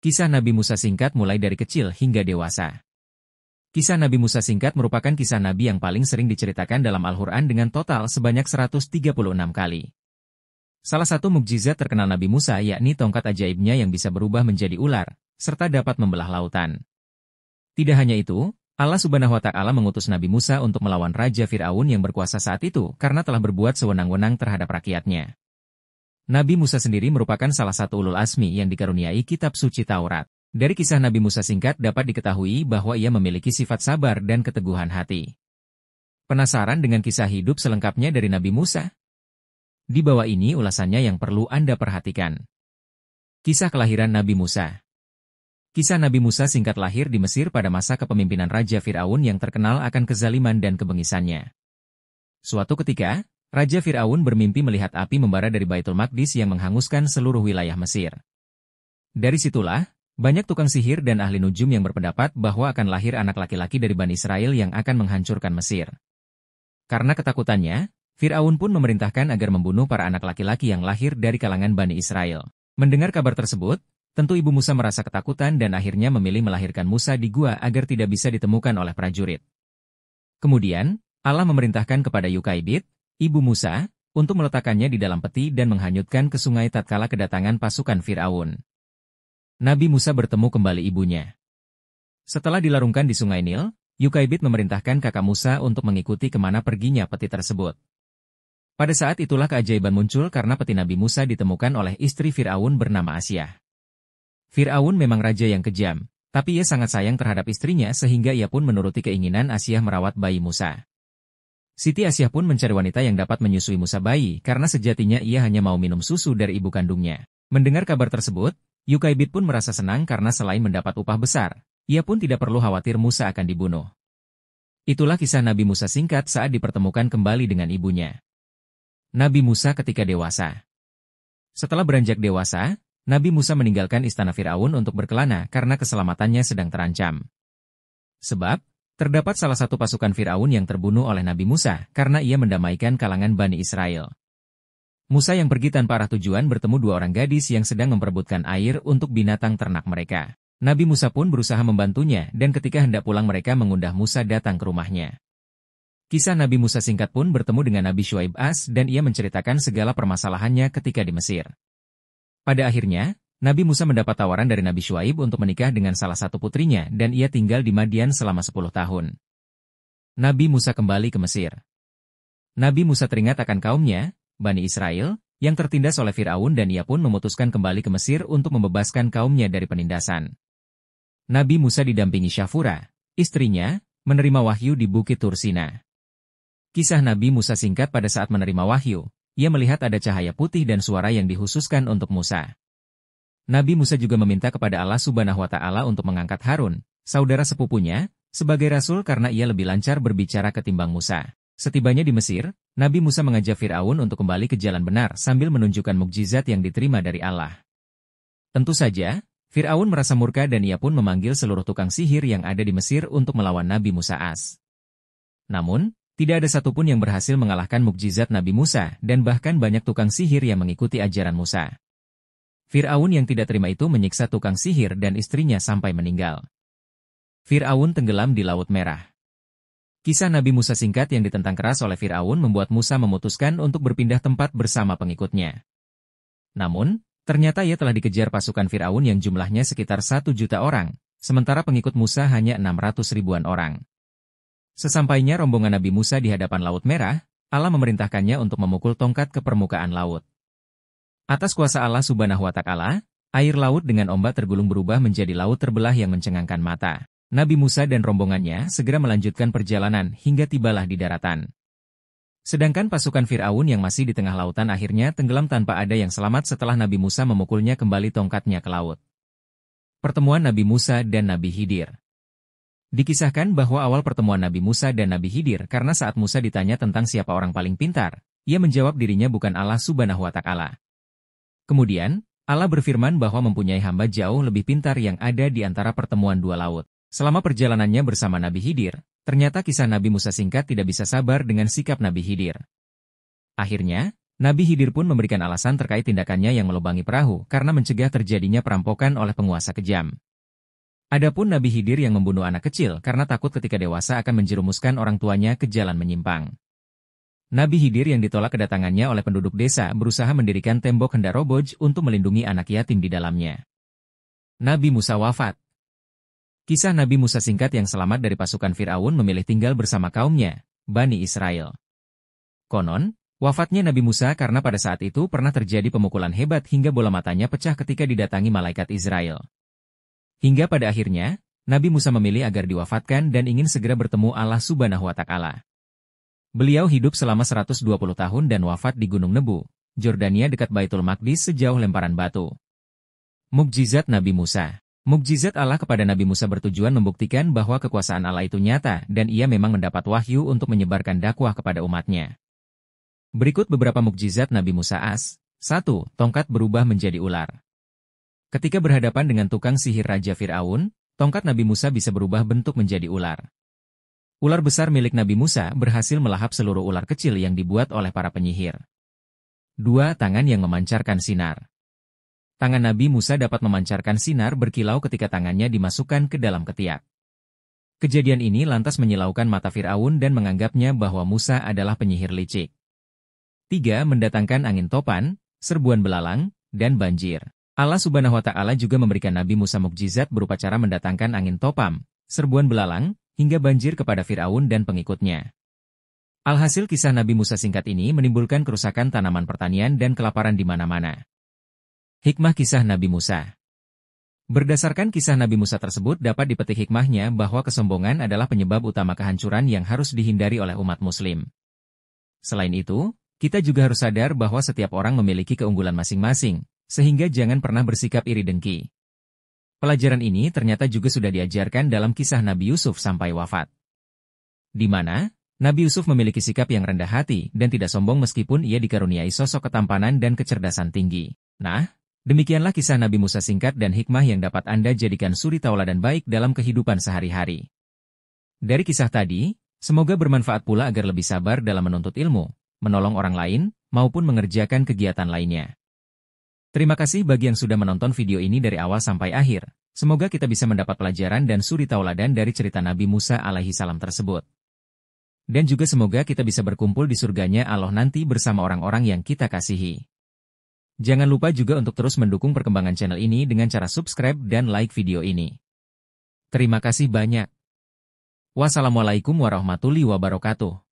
Kisah Nabi Musa singkat mulai dari kecil hingga dewasa. Kisah Nabi Musa singkat merupakan kisah Nabi yang paling sering diceritakan dalam Al-Quran dengan total sebanyak 136 kali. Salah satu mukjizat terkenal Nabi Musa yakni tongkat ajaibnya yang bisa berubah menjadi ular, serta dapat membelah lautan. Tidak hanya itu, Allah Subhanahu wa Ta'ala mengutus Nabi Musa untuk melawan Raja Fir'aun yang berkuasa saat itu karena telah berbuat sewenang-wenang terhadap rakyatnya. Nabi Musa sendiri merupakan salah satu ulul azmi yang dikaruniai kitab suci Taurat. Dari kisah Nabi Musa singkat dapat diketahui bahwa ia memiliki sifat sabar dan keteguhan hati. Penasaran dengan kisah hidup selengkapnya dari Nabi Musa? Di bawah ini ulasannya yang perlu Anda perhatikan. Kisah kelahiran Nabi Musa. Kisah Nabi Musa singkat lahir di Mesir pada masa kepemimpinan Raja Fir'aun yang terkenal akan kezaliman dan kebengisannya. Suatu ketika, Raja Fir'aun bermimpi melihat api membara dari Baitul Maqdis yang menghanguskan seluruh wilayah Mesir. Dari situlah, banyak tukang sihir dan ahli nujum yang berpendapat bahwa akan lahir anak laki-laki dari Bani Israel yang akan menghancurkan Mesir. Karena ketakutannya, Fir'aun pun memerintahkan agar membunuh para anak laki-laki yang lahir dari kalangan Bani Israel. Mendengar kabar tersebut, tentu ibu Musa merasa ketakutan dan akhirnya memilih melahirkan Musa di gua agar tidak bisa ditemukan oleh prajurit. Kemudian, Allah memerintahkan kepada Yukaibid, ibu Musa, untuk meletakkannya di dalam peti dan menghanyutkan ke sungai tatkala kedatangan pasukan Fir'aun. Nabi Musa bertemu kembali ibunya. Setelah dilarungkan di sungai Nil, Yukaibid memerintahkan kakak Musa untuk mengikuti kemana perginya peti tersebut. Pada saat itulah keajaiban muncul karena peti Nabi Musa ditemukan oleh istri Fir'aun bernama Asyah. Fir'aun memang raja yang kejam, tapi ia sangat sayang terhadap istrinya sehingga ia pun menuruti keinginan Asyah merawat bayi Musa. Siti Asyah pun mencari wanita yang dapat menyusui Musa bayi karena sejatinya ia hanya mau minum susu dari ibu kandungnya. Mendengar kabar tersebut, Yukaibid pun merasa senang karena selain mendapat upah besar, ia pun tidak perlu khawatir Musa akan dibunuh. Itulah kisah Nabi Musa singkat saat dipertemukan kembali dengan ibunya. Nabi Musa ketika dewasa. Setelah beranjak dewasa, Nabi Musa meninggalkan istana Fir'aun untuk berkelana karena keselamatannya sedang terancam. Sebab, terdapat salah satu pasukan Fir'aun yang terbunuh oleh Nabi Musa karena ia mendamaikan kalangan Bani Israel. Musa yang pergi tanpa arah tujuan bertemu dua orang gadis yang sedang memperebutkan air untuk binatang ternak mereka. Nabi Musa pun berusaha membantunya dan ketika hendak pulang mereka mengundang Musa datang ke rumahnya. Kisah Nabi Musa singkat pun bertemu dengan Nabi Syuaib dan ia menceritakan segala permasalahannya ketika di Mesir. Pada akhirnya, Nabi Musa mendapat tawaran dari Nabi Syuaib untuk menikah dengan salah satu putrinya dan ia tinggal di Madian selama 10 tahun. Nabi Musa kembali ke Mesir. Nabi Musa teringat akan kaumnya, Bani Israel, yang tertindas oleh Fir'aun dan ia pun memutuskan kembali ke Mesir untuk membebaskan kaumnya dari penindasan. Nabi Musa didampingi Syafura, istrinya, menerima wahyu di Bukit Tursina. Kisah Nabi Musa singkat pada saat menerima wahyu, ia melihat ada cahaya putih dan suara yang dikhususkan untuk Musa. Nabi Musa juga meminta kepada Allah Subhanahu wa Ta'ala untuk mengangkat Harun, saudara sepupunya, sebagai rasul karena ia lebih lancar berbicara ketimbang Musa. Setibanya di Mesir, Nabi Musa mengajak Fir'aun untuk kembali ke jalan benar sambil menunjukkan mukjizat yang diterima dari Allah. Tentu saja, Fir'aun merasa murka dan ia pun memanggil seluruh tukang sihir yang ada di Mesir untuk melawan Nabi Musa Namun, tidak ada satupun yang berhasil mengalahkan mukjizat Nabi Musa dan bahkan banyak tukang sihir yang mengikuti ajaran Musa. Fir'aun yang tidak terima itu menyiksa tukang sihir dan istrinya sampai meninggal. Fir'aun tenggelam di Laut Merah. Kisah Nabi Musa singkat yang ditentang keras oleh Fir'aun membuat Musa memutuskan untuk berpindah tempat bersama pengikutnya. Namun, ternyata ia telah dikejar pasukan Fir'aun yang jumlahnya sekitar 1 juta orang, sementara pengikut Musa hanya 600 ribuan orang. Sesampainya rombongan Nabi Musa di hadapan Laut Merah, Allah memerintahkannya untuk memukul tongkat ke permukaan laut. Atas kuasa Allah Subhanahu wa Ta'ala, air laut dengan ombak tergulung berubah menjadi laut terbelah yang mencengangkan mata. Nabi Musa dan rombongannya segera melanjutkan perjalanan hingga tibalah di daratan. Sedangkan pasukan Fir'aun yang masih di tengah lautan akhirnya tenggelam tanpa ada yang selamat setelah Nabi Musa memukulnya kembali tongkatnya ke laut. Pertemuan Nabi Musa dan Nabi Khidir. Dikisahkan bahwa awal pertemuan Nabi Musa dan Nabi Khidir karena saat Musa ditanya tentang siapa orang paling pintar, ia menjawab dirinya bukan Allah Subhanahu wa Ta'ala. Kemudian, Allah berfirman bahwa mempunyai hamba jauh lebih pintar yang ada di antara pertemuan dua laut. Selama perjalanannya bersama Nabi Khidir, ternyata kisah Nabi Musa singkat tidak bisa sabar dengan sikap Nabi Khidir. Akhirnya, Nabi Khidir pun memberikan alasan terkait tindakannya yang melubangi perahu karena mencegah terjadinya perampokan oleh penguasa kejam. Adapun Nabi Khidir yang membunuh anak kecil karena takut ketika dewasa akan menjerumuskan orang tuanya ke jalan menyimpang. Nabi Khidir yang ditolak kedatangannya oleh penduduk desa berusaha mendirikan tembok hendak roboh untuk melindungi anak yatim di dalamnya. Nabi Musa wafat. Kisah Nabi Musa singkat yang selamat dari pasukan Fir'aun memilih tinggal bersama kaumnya, Bani Israel. Konon, wafatnya Nabi Musa karena pada saat itu pernah terjadi pemukulan hebat hingga bola matanya pecah ketika didatangi malaikat Israel. Hingga pada akhirnya, Nabi Musa memilih agar diwafatkan dan ingin segera bertemu Allah Subhanahu wa Ta'ala. Beliau hidup selama 120 tahun dan wafat di Gunung Nebu, Jordania dekat Baitul Maqdis sejauh lemparan batu. Mukjizat Nabi Musa. Mukjizat Allah kepada Nabi Musa bertujuan membuktikan bahwa kekuasaan Allah itu nyata dan ia memang mendapat wahyu untuk menyebarkan dakwah kepada umatnya. Berikut beberapa mukjizat Nabi Musa as. 1. Tongkat berubah menjadi ular. Ketika berhadapan dengan tukang sihir Raja Fir'aun, tongkat Nabi Musa bisa berubah bentuk menjadi ular. Ular besar milik Nabi Musa berhasil melahap seluruh ular kecil yang dibuat oleh para penyihir. 2. Tangan yang memancarkan sinar. Tangan Nabi Musa dapat memancarkan sinar berkilau ketika tangannya dimasukkan ke dalam ketiak. Kejadian ini lantas menyilaukan mata Fir'aun dan menganggapnya bahwa Musa adalah penyihir licik. 3. Mendatangkan angin topan, serbuan belalang, dan banjir. Allah Subhanahu wa Ta'ala juga memberikan Nabi Musa mukjizat berupa cara mendatangkan angin topam, serbuan belalang, hingga banjir kepada Fir'aun dan pengikutnya. Alhasil kisah Nabi Musa singkat ini menimbulkan kerusakan tanaman pertanian dan kelaparan di mana-mana. Hikmah kisah Nabi Musa. Berdasarkan kisah Nabi Musa tersebut dapat dipetik hikmahnya bahwa kesombongan adalah penyebab utama kehancuran yang harus dihindari oleh umat muslim. Selain itu, kita juga harus sadar bahwa setiap orang memiliki keunggulan masing-masing, sehingga jangan pernah bersikap iri dengki. Pelajaran ini ternyata juga sudah diajarkan dalam kisah Nabi Yusuf sampai wafat. Di mana, Nabi Yusuf memiliki sikap yang rendah hati dan tidak sombong meskipun ia dikaruniai sosok ketampanan dan kecerdasan tinggi. Nah, demikianlah kisah Nabi Musa singkat dan hikmah yang dapat Anda jadikan suri tauladan baik dalam kehidupan sehari-hari. Dari kisah tadi, semoga bermanfaat pula agar lebih sabar dalam menuntut ilmu, menolong orang lain, maupun mengerjakan kegiatan lainnya. Terima kasih bagi yang sudah menonton video ini dari awal sampai akhir. Semoga kita bisa mendapat pelajaran dan suri tauladan dari cerita Nabi Musa alaihi salam tersebut. Dan juga semoga kita bisa berkumpul di surganya Allah nanti bersama orang-orang yang kita kasihi. Jangan lupa juga untuk terus mendukung perkembangan channel ini dengan cara subscribe dan like video ini. Terima kasih banyak. Wassalamualaikum warahmatullahi wabarakatuh.